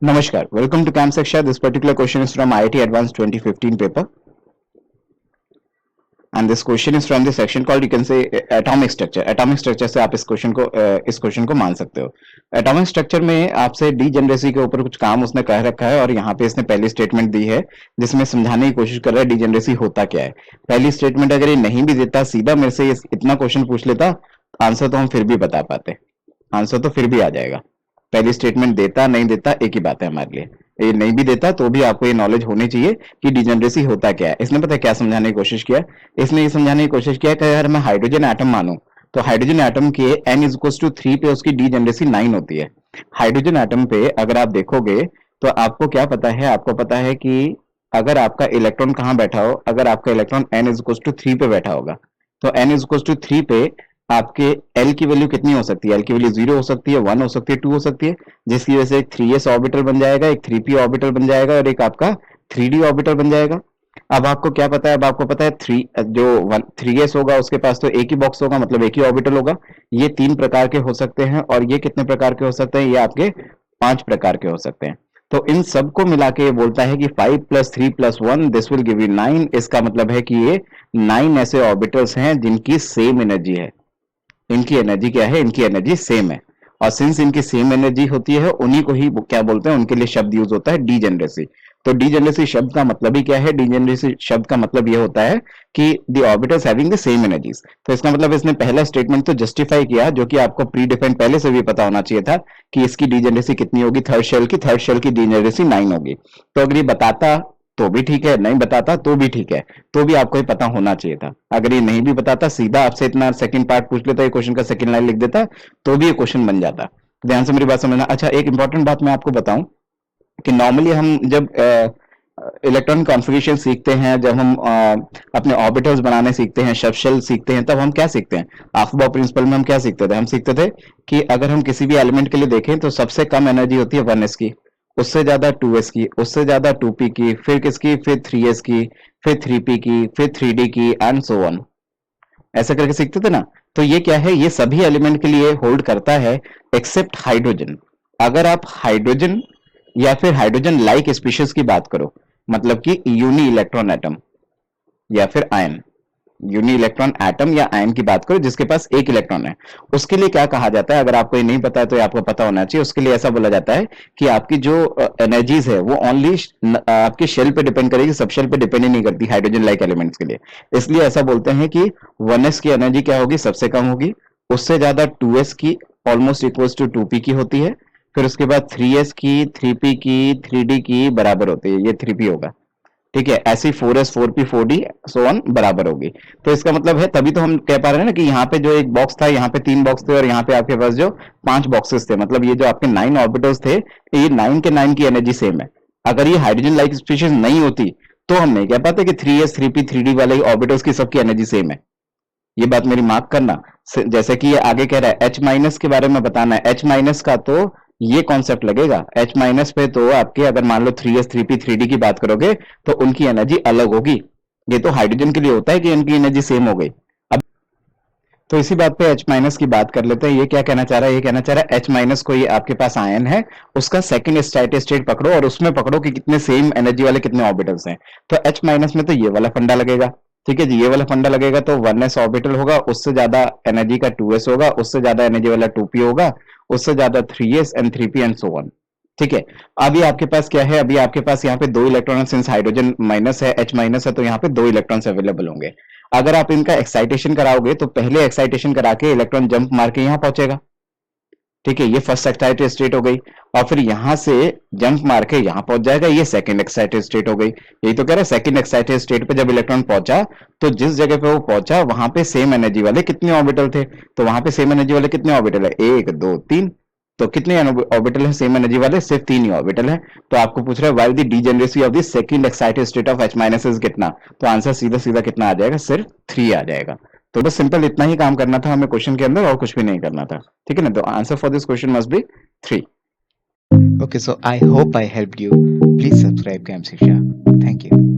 Namaskar. Welcome to Camp Seksha. This particular question is from IIT Advanced 2015 paper. And this question is from the section called, you can say, atomic structure. Atomic structure से आप इस question को मान सकते हो. Atomic structure में आपसे degeneracy के ऊपर कुछ काम उसने कह रखा है और यहाँ पे इसने पहली स्टेटमेंट दी है जिसमें समझाने की कोशिश कर रहा है डीजेनरेसी होता क्या है. पहली स्टेटमेंट अगर ये नहीं भी देता, सीधा मेरे से इतना क्वेश्चन पूछ लेता, आंसर तो हम फिर भी बता पाते. आंसर तो फिर भी आ जाएगा. पहली स्टेटमेंट देता नहीं देता एक ही बात है हमारे लिए. ये नहीं भी देता तो भी आपको ये नॉलेज होनी चाहिए कि डिजेनरेसी होता क्या है. इसने पता है क्या समझाने की कोशिश किया. इसने ये समझाने की कोशिश किया कि यार मैं हाइड्रोजन एटम मानूं तो हाइड्रोजन एटम के n इज इक्वल टू 3 पे उसकी डिजेनरेसी 9 होती है. हाइड्रोजन एटम पे अगर आप देखोगे तो आपको क्या पता है, आपको पता है कि अगर आपका इलेक्ट्रॉन कहाँ बैठा हो, अगर आपका electron n is equal to 3 पे बैठा होगा तो n इज इक्वल टू 3 पे आपके L की वैल्यू कितनी हो सकती है. L की वैल्यू 0 हो सकती है, 1 हो सकती है, 2 हो सकती है, जिसकी वजह से एक 3s ऑर्बिटल बन जाएगा, एक 3p ऑर्बिटल बन जाएगा और एक आपका 3d ऑर्बिटल बन जाएगा. अब आपको क्या पता है, अब आपको पता है 3s होगा उसके पास तो एक ही बॉक्स होगा, मतलब एक ही ऑर्बिटल होगा. ये 3 प्रकार के हो सकते हैं और ये कितने प्रकार के हो सकते हैं, ये आपके 5 प्रकार के हो सकते हैं. तो इन सबको मिला के ये बोलता है कि 5 + 3 + 1 दिस विल गिव यू 9. इसका मतलब है कि ये 9 ऐसे ऑर्बिटल्स हैं जिनकी सेम एनर्जी है. इनकी एनर्जी क्या है, इनकी एनर्जी सेम है. और सिंस इनकी सेम एनर्जी होती है उन्हीं को ही क्या बोलते हैं, उनके लिए शब्द यूज होता है डीजेनरेसी. तो डीजेनरेसी शब्द का मतलब ही क्या है, डीजेनरेसी शब्द का मतलब ये होता है कि the orbitals having the same energies. तो इसका मतलब इसने पहला स्टेटमेंट तो जस्टिफाई किया जो कि आपको प्री डिफाइंड पहले से भी पता होना चाहिए था कि इसकी डीजेनरेसी कितनी होगी, थर्ड शेल की डीजेनरेसी 9 होगी. तो अगर ये बताता तो भी ठीक है, नहीं बताता तो भी ठीक है, तो भी आपको ये पता होना चाहिए था. अगर ये नहीं भी बताता, सीधा आपसे इतना सेकंड पार्ट पूछ लेता, ये क्वेश्चन का सेकंड लाइन लिख देता, तो भी ये क्वेश्चन बन जाता. ध्यान से मेरी बात समझना. अच्छा, एक इंपॉर्टेंट बात मैं आपको बताऊं कि नॉर्मली हम जब इलेक्ट्रॉन कॉन्फ़िगरेशन सीखते हैं, जब हम अपने ऑर्बिटल्स बनाने सीखते हैं, सब शेल सीखते हैं, तब हम क्या सीखते हैं, अफबाउ प्रिंसिपल में हम क्या सीखते थे, हम सीखते थे कि अगर हम किसी भी एलिमेंट के लिए देखें तो सबसे कम एनर्जी होती है 1s की, उससे ज्यादा 2s की, उससे ज्यादा 2p की, फिर किसकी, फिर 3s की, फिर 3p की, फिर 3d की एंड सो ऑन. ऐसा करके सीखते थे ना. तो ये क्या है, ये सभी एलिमेंट के लिए होल्ड करता है एक्सेप्ट हाइड्रोजन. अगर आप हाइड्रोजन या फिर हाइड्रोजन लाइक स्पीशीज की बात करो, मतलब कि यूनी इलेक्ट्रॉन एटम या फिर आयन, यूनी इलेक्ट्रॉन एटम या आयन की बात करो जिसके पास एक इलेक्ट्रॉन है, उसके लिए क्या कहा जाता है, अगर आपको ये नहीं पता है तो ये आपको पता होना चाहिए. उसके लिए ऐसा बोला जाता है कि आपकी जो एनर्जीज है वो ओनली आपके शेल पे डिपेंड करेगी, सब शेल पे डिपेंड ही नहीं करती हाइड्रोजन लाइक एलिमेंट्स के लिए. इसलिए ऐसा बोलते हैं कि 1s की एनर्जी क्या होगी, सबसे कम होगी, उससे ज्यादा 2s की ऑलमोस्ट इक्वल्स टू 2p की होती है, फिर उसके बाद 3s की, 3p की, 3d की बराबर होती है, ये 3p होगा. ठीक है, ऐसी 4s 4p 4d so on बराबर होगी. तो इसका मतलब है, तभी तो हम कह पा रहे हैं ना कि यहाँ पे जो एक बॉक्स था, यहाँ पे 3 बॉक्स थे और यहाँ पे आपके पास जो 5 बॉक्सेस थे, मतलब ये जो आपके 9 ऑर्बिटल्स थे, ये 9 के 9 की एनर्जी सेम है. अगर ये हाइड्रोजन लाइक स्पीशीज नहीं होती तो हम नहीं कह पाते कि 3s 3p 3d वाले ऑर्बिटल्स की सबकी एनर्जी सेम है. ये बात मेरी मार्क करना. जैसे कि ये आगे कह रहा है एच माइनस के बारे में बताना है, एच माइनस का तो ये कॉन्सेप्ट लगेगा. एच माइनस पे तो आपके अगर मान लो 3s 3p 3d की बात करोगे तो उनकी एनर्जी अलग होगी. ये तो हाइड्रोजन के लिए होता है कि इनकी एनर्जी सेम हो गई. अब तो इसी बात पे एच माइनस की बात कर लेते हैं. ये क्या कहना चाह रहा है, ये कहना चाह रहा है एच माइनस को, ये आपके पास आयन है, उसका सेकंड स्टेट पकड़ो और उसमें पकड़ो कि कितने सेम एनर्जी वाले कितने ऑर्बिटल्स हैं. तो एच माइनस में तो ये वाला फंडा लगेगा. ठीक है जी, ये वाला फंडा लगेगा तो 1s ऑर्बिटल होगा, उससे ज्यादा एनर्जी का 2s होगा, उससे ज्यादा एनर्जी वाला 2p होगा, उससे ज्यादा 3s and 3p and so on. ठीक है. अभी आपके पास क्या है, अभी आपके पास यहाँ पे 2 इलेक्ट्रॉन, सिंस हाइड्रोजन माइनस है, एच माइनस है, तो यहाँ पे 2 इलेक्ट्रॉन्स अवेलेबल होंगे. अगर आप इनका एक्साइटेशन कराओगे तो पहले एक्साइटेशन करा के इलेक्ट्रॉन जंप मार के यहाँ पहुंचेगा. ठीक है, ये फर्स्ट एक्साइटेड स्टेट हो गई. और फिर यहां से जंप मार के यहां पहुंच जाएगा, ये सेकंड एक्साइटेड स्टेट हो गई. यही तो कह रहा है, सेकंड एक्साइटेड स्टेट पे जब इलेक्ट्रॉन पहुंचा तो जिस जगह पे वो पहुंचा वहां पे सेम एनर्जी वाले कितने ऑर्बिटल थे, तो वहां पे सेम एनर्जी वाले कितने ऑर्बिटल है, 1 2 3. तो कितने ऑर्बिटल है सेम एनर्जी वाले, सिर्फ 3 ही ऑर्बिटल है. तो आपको पूछ रहा है why the degeneracy of the second excited state of H minus is कितना, तो आंसर सीधा सीधा कितना आ जाएगा, सिर्फ 3 आ जाएगा. तो बस सिंपल इतना ही काम करना था हमें क्वेश्चन के अंदर, और कुछ भी नहीं करना था. ठीक है ना. तो answer for this question must be 3. Okay, so I hope I helped you. Please subscribe Camp Shiksha. Thank you.